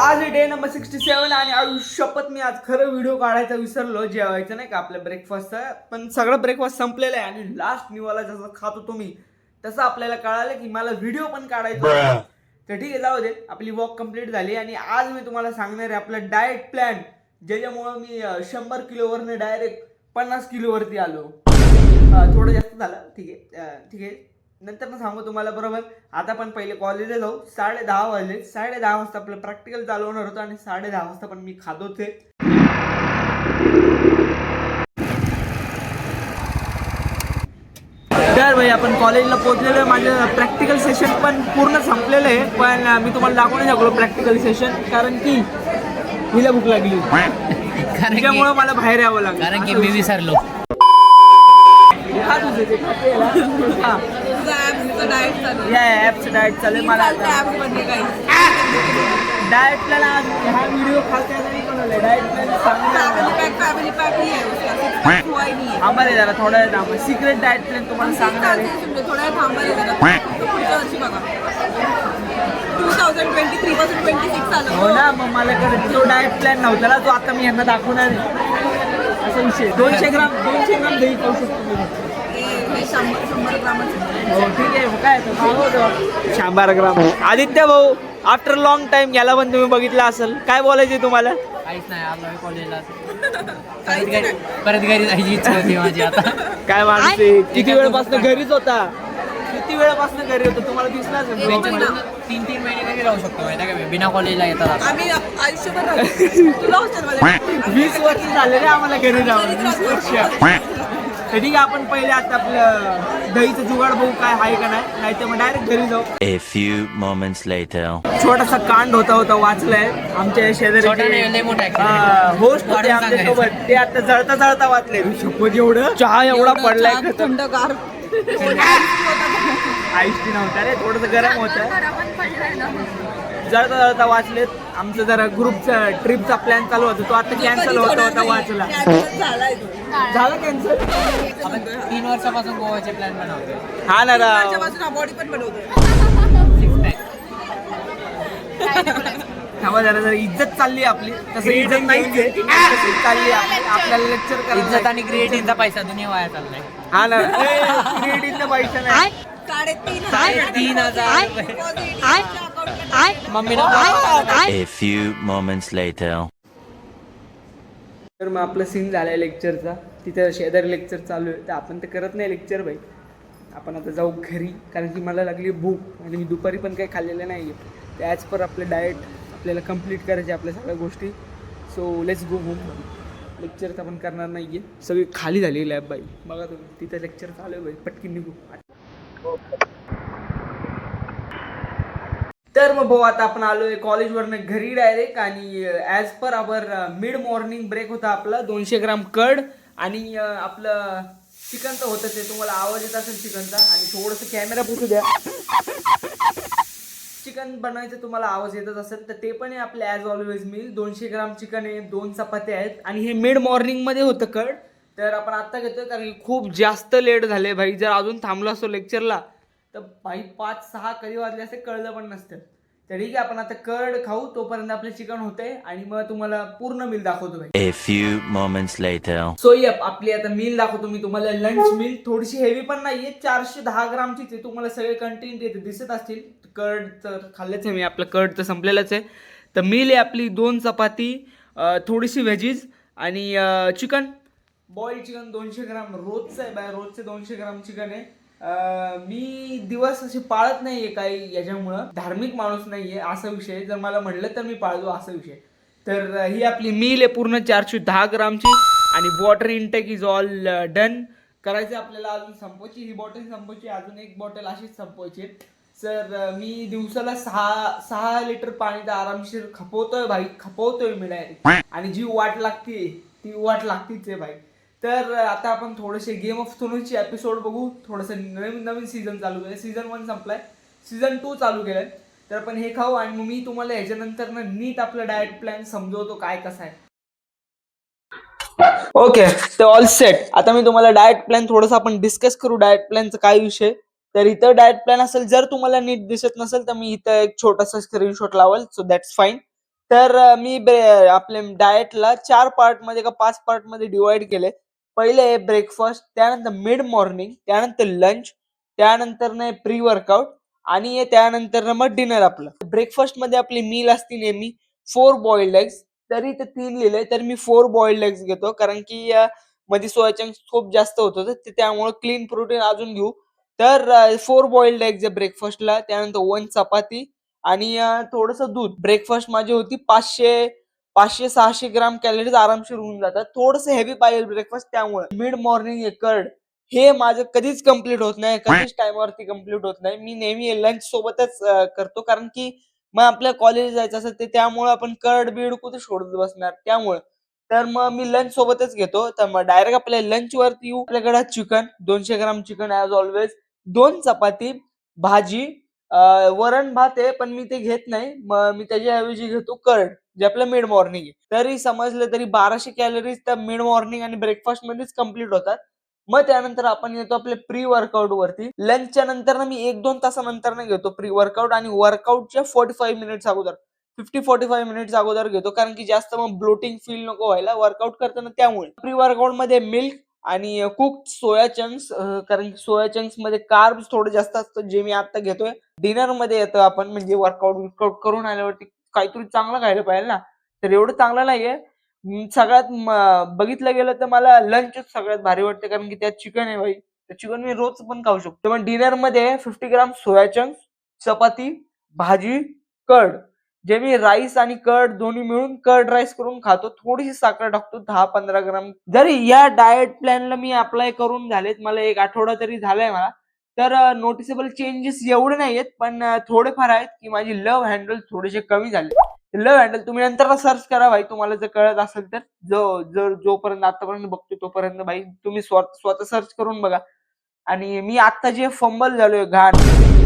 आज आहे day number 67 आणि आयुष्यपत मी आज खरं व्हिडिओ काढायचा विसरलो, जेवायचं नाही का आपल्या ब्रेकफास्टचा. पण सगळं ब्रेकफास्ट संपलेलं आहे आणि लास्ट निवाला जसं खात होतो मी तसं आपल्याला कळालं की मला व्हिडिओ पण काढायचा होता. तर ठीक आहे, जाऊ दे, आपली वॉक कंप्लीट झाली आणि आज मी तुम्हाला सांगणार आहे आपला डाएट प्लॅन, ज्याच्यामुळं मी 100 किलोवरनं डायरेक्ट 50 किलोवरती आलो. थोडं जास्त झालं, ठीक आहे ठीक आहे, नंतर ना सांगू तुम्हाला. बरोबर, आता पण पहिले कॉलेजला जाऊ. 10:30 वाजले. 10:30 वाजता आपलं प्रॅक्टिकल चालू होणार होतं आणि 10:30 वाजता पण मी खात होते. तर भाई आपण कॉलेजला पोहोचलेलो आहे. माझं प्रॅक्टिकल सेशन पण पूर्ण संपलेलं आहे, पण मी तुम्हाला दाखवू नाही शकलो प्रॅक्टिकल सेशन, कारण की हिला भूक लागली, त्याच्यामुळे मला बाहेर यावं लागलं. कारण की मी विसरलो. डाएट चालू मला. डाएट प्लॅन आज हा व्हिडिओ खालच्या नाही बनवलाय. डाएट प्लॅन आम्हाला जरा थोडा वेळ थांबा. सिक्रेट डाएट प्लॅन तुम्हाला सांगणार आहे. 2023 पासून 26 आलं. हो ना, मग मला कळत तो डाएट प्लॅन नव्हता ना, तो आता मी यांना दाखवणार आहे. असा विषय. 200 ग्राम दही खाऊ शकतो मी. हे 100 ग्रामाचं. हो ठीक आहे, मग काय 100 ग्राम. आदित्य भाऊ, आफ्टर लॉंग टाइम याला पण तुम्ही बघितलं असेल. काय बोलायचे तुम्हाला? काहीच नाही, आलो कॉलेजला. परत घरी जायची इच्छा होती माझी आता. काय माणसे, किती वेळपासून घरीच होता? किती वेळापासून घरी होतो? तुम्हाला दिसला असेल. 3-3 महिने घरी राहू शकतो माहिती का मी, बिना कॉलेजला येतात. आम्ही आयुष्यभर राहतो. तुला हॉस्टेलमध्ये 20 वर्ष झाले रे आम्हाला घरी जाऊन. 20 वर्ष. तर ठीक आहे, आपण पहिले आता आपलं दहीचं जुगाड बघू काय आहे का नाही तर मग डायरेक्ट घरी जाऊ. A few moments later. छोटासा कांड होता वाचलाय आमच्या शेजारी. होस्ट होते आमच्यासोबत, ते आता जळता वाचले. शपथ, एवढं चहा एवढा पडलाय थंडगार. आईस्टी नव्हता रे, थोडंसं गरम होतं. जळता वाचलेत. आमचं जरा ग्रुपचा ट्रिपचा प्लॅन चालू होता, तो आता कॅन्सल होता वाचला. झाला कॅन्सल. आपण 3 वर्षापासून गोवाचे प्लॅन बनवतोय. हा ना राव. वर्षापासून बॉडी पण बनवतोय. थांबा जरा इज्जत चालली आपली. तसं इज्जत नाहीच चालली आपल्याला लेक्चर करायचं. इज्जत आणि क्रिएटिव्हचा पैसा दुनिया वाया चाललाय. हा ना, क्रिएटिव्हचा पैसा नाही. 3,500 मम्मीला. A few moments later. तर मग आपलं सीन झालाय लेक्चरचा. तिथं शेजारी लेक्चर चालू आहे, तर आपण तर करत नाही लेक्चर भाई. आपण आता जाऊ घरी, कारण की मला लागली भूक आणि मी दुपारी पण काही खाल्लेलं नाही आहे. तर ॲज पर आपलं डाएट आपल्याला कंप्लीट करायचे आपल्या सगळ्या गोष्टी. So let's go home. Lecture तर आपण करणार नाही आहे. सगळी खाली झाली लॅब बाई. बघा तुम्ही, तिथं लेक्चर चालू आहे बाई. पटकीन निघू. तर मग भाऊ, आता आपण आलोय कॉलेजवरनं घरी डायरेक्ट. आणि as per our mid morning break होता आपला. 200 ग्राम कर्ड आणि आपलं चिकन तर होतं, ते तुम्हाला आवाज येत असेल चिकनचा. आणि थोडंसं कॅमेरा पुसू द्या. चिकन बनवायचं तुम्हाला आवाज येतच असेल, तर ते पण आहे आपलं as always meal. 200 gram chicken आहे, 2 चपात्या आहेत आणि हे मिड मॉर्निंगमध्ये होतं कर्ड. तर आपण आत्ता घेतोय, कारण की खूप जास्त लेट झाले भाई. जर अजून थांबलो असतो लेक्चरला तर भाई 5-6 कधी वाजले असते कळलं पण नसतं. तर ठीक आहे, आपण आता कर्ड खाऊ, तोपर्यंत आपलं चिकन होतंय आणि मग तुम्हाला पूर्ण मील दाखवतो भाई. A few moments later. So F, आपली आता मील दाखवतो मी तुम्हाला. लंच मील थोडीशी हेवी पण नाहीये, 410 ग्रामचीच आहे. तुम्हाला सगळे कंटेंट येते दिसत असतील. कर्ड तर खाल्लंच आहे मी, आपलं कर्ड तर संपलेलंच आहे. तर मील आहे आपली 2 चपाती, थोडीशी व्हेजीज आणि चिकन, बॉइल्ड चिकन 200 ग्राम. रोजचं आहे बाय, रोजचे 200 ग्राम चिकन आहे. मी दिवस असे पाळत नाहीये काही, याच्यामुळं धार्मिक माणूस नाहीये असा विषय. जर मला म्हटलं तर मी पाळतो असा विषय. तर ही आपली मील आहे पूर्ण 410 ग्रामची. आणि water intake is all done. करायचं आपल्याला, अजून संपवायची ही बॉटल, संपवायची अजून एक बॉटल अशीच संपवायची. सर मी दिवसाला 6 लिटर पाणी तर आरामशीर खपवतोय भाई, खपवतोय मी डायरेक्ट. आणि जी वाट लागते ती वाट लागतीच आहे भाई. तर आता आपण थोडेसे गेम ऑफ थ्रोन्सचे एपिसोड बघू. थोडंसं नवीन सीझन चालू केलं. सीझन 1 संपलाय, सीझन 2 चालू केलंय. तर आपण हे खाऊ आणि मग मी तुम्हाला ह्याच्यानंतर ना नीट आपलं डाएट प्लॅन समजवतो काय कसं आहे. ओके, तर ऑल सेट. आता मी तुम्हाला डाएट प्लॅन थोडंसं आपण डिस्कस करू. डाएट प्लॅनचा काय विषय. तर इथं डाएट प्लॅन असेल, जर तुम्हाला नीट दिसत नसेल तर मी इथं एक छोटासा स्क्रीनशॉट लावल, सो दॅट्स फाईन. तर मी आपल्या डाएटला 4 पार्टमध्ये का 5 पार्टमध्ये डिवाइड केले. पहिले आहे ब्रेकफास्ट, त्यानंतर मिड मॉर्निंग, त्यानंतर लंच, त्यानंतर ना प्री वर्कआउट आणि त्यानंतर मग डिनर आपलं. ब्रेकफास्टमध्ये आपली मील असते नेहमी 4 बॉइल्ड एग्स. तरी ते 3 लिहिलंय, तर मी 4 बॉइल्ड एग्स घेतो कारण की मध्ये सोया चंक्स खूप जास्त होत होतं, तर त्यामुळे क्लीन प्रोटीन अजून घेऊ. तर 4 बॉइल्ड एग्स आहे ब्रेकफास्टला. त्यानंतर 1 चपाती आणि थोडंसं दूध. ब्रेकफास्ट माझी होती 500-600 ग्राम कॅलरीज आरामशीर होऊन जातात. थोडंसं हेवी पाहिजे ब्रेकफास्ट त्यामुळे. मिड मॉर्निंग कर्ड हे माझं कधीच कंप्लीट होत नाही. कधीच टाईमवरती कंप्लीट होत नाही. मी नेहमी लंच सोबतच करतो कारण की मग आपल्या कॉलेज जायचं असेल तर त्यामुळे आपण कर्ड-बीड कुठे शोधत बसणार त्यामुळे. तर मग मी लंच सोबतच घेतो. तर मग डायरेक्ट आपल्या लंचवरती येऊ. आपल्याकडे chicken 200 gram chicken as always, 2 चपाती, भाजी, वरण भात आहे पण मी ते घेत नाही. मग मी त्याच्याऐवजी घेतो कर्ड जे आपलं मिड मॉर्निंग आहे. तरी समजलं तरी 1200 कॅलरीज त्या मिड मॉर्निंग आणि ब्रेकफास्ट मध्येच कंप्लीट होतात. मग त्यानंतर आपण येतो आपल्या प्री वर्कआउट वरती. लंचच्या नंतर ना मी 1-2 तासानंतर ना घेतो प्री वर्कआउट आणि वर्कआउटच्या 45 मिनिट्स अगोदर 50-45 मिनिट्स अगोदर घेतो कारण की जास्त मग ब्लोटिंग फील नको व्हायला वर्कआउट करताना त्यामुळे. प्री वर्कआउट मध्ये मिल्क आणि कुक्ड सोया चंक्स, कारण की सोया चंक्स मध्ये कार्ब्स थोडे जास्त असतात जे मी आता घेतोय. डिनर मध्ये येतो आपण म्हणजे वर्कआउट करून आल्यावरती काहीतरी चांगलं खायला पाहिजे ना, तर एवढं चांगलं नाहीये. सगळ्यात बघितलं गेलं तर मला लंचच सगळ्यात भारी वाटते कारण की त्यात चिकन आहे भाई. तर चिकन मी रोज पण खाऊ शकतो. मग डिनर मध्ये 50 ग्राम सोया चंक्स, चपाती, भाजी, कर्ड जे मी राईस आणि कर्ड दोन्ही मिळून कर्ड राईस करून खातो. थोडीशी साखर टाकतो 10-15 ग्राम. जरी या डाएट प्लॅनला मी अप्लाय करून झालेत, मला 1 आठवडा तरी झालाय मला. तर नोटिसेबल चेंजेस एवढे नाहीयेत पण थोडेफार आहेत की माझी लव्ह हँडल थोडेसे कमी झाले. लव्ह हँडल तुम्ही नंतर सर्च करा भाई तुम्हाला जर कळत असेल तर. जोपर्यंत आतापर्यंत बघतोय तोपर्यंत भाई तुम्ही स्वतः सर्च करून बघा. आणि मी आता जे फंबल झालोय घाण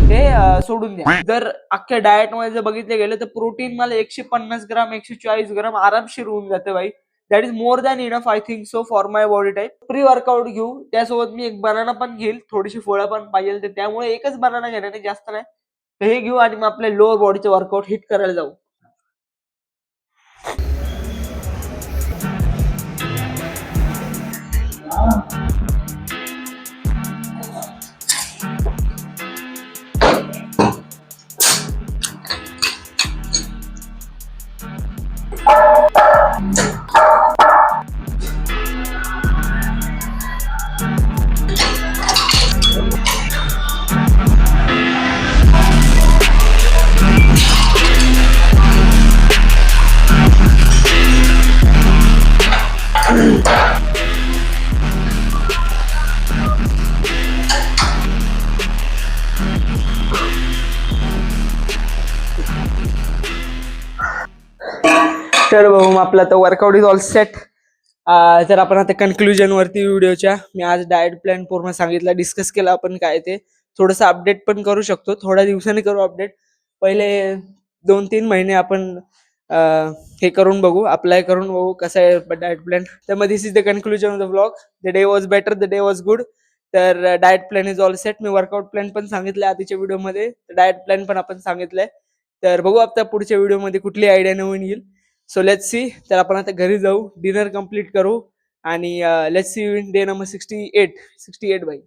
ते सोडून द्या. जर अख्ख्या डाएट मध्ये जर बघितलं गेलं तर प्रोटीन मला 150 ग्राम 140 ग्राम आरामशीर होऊन जाते भाई. That is more than enough I think so for my body type. Pre workout घेऊ त्यासोबत मी एक बनाना पण घेईल, थोडीशी फळं पण पाहिजे तर त्यामुळे एकच बनाना घेणार आहे जास्त नाही. तर हे घेऊ आणि मग आपल्या लोअर बॉडीचे वर्कआउट हिट करायला जाऊ. तर भाऊ मग आपला तर वर्कआउट इज ऑल सेट. तर आपण आता कन्क्लुजन वरती व्हिडिओच्या. मी आज डाएट प्लॅन पूर्ण सांगितलं, डिस्कस केलं आपण काय ते. थोडंसं अपडेट पण करू शकतो, थोड्या दिवसांनी करू अपडेट. पहिले 2-3 महिने आपण हे करून बघू, अप्लाय करून बघू कसं आहे डाएट प्लॅन. तर मग this is the conclusion of the vlog. The day was better, the day was good. तर diet plan is all set. मी वर्कआउट प्लॅन पण सांगितलं आधीच्या व्हिडिओमध्ये, डाएट प्लॅन पण आपण सांगितलंय. तर बघू आता पुढच्या व्हिडिओमध्ये कुठली आयडिया नवीन येईल. So let's see. तर आपण आता घरी जाऊ, डिनर कम्प्लीट करू आणि let's see you in day number 68 भाई.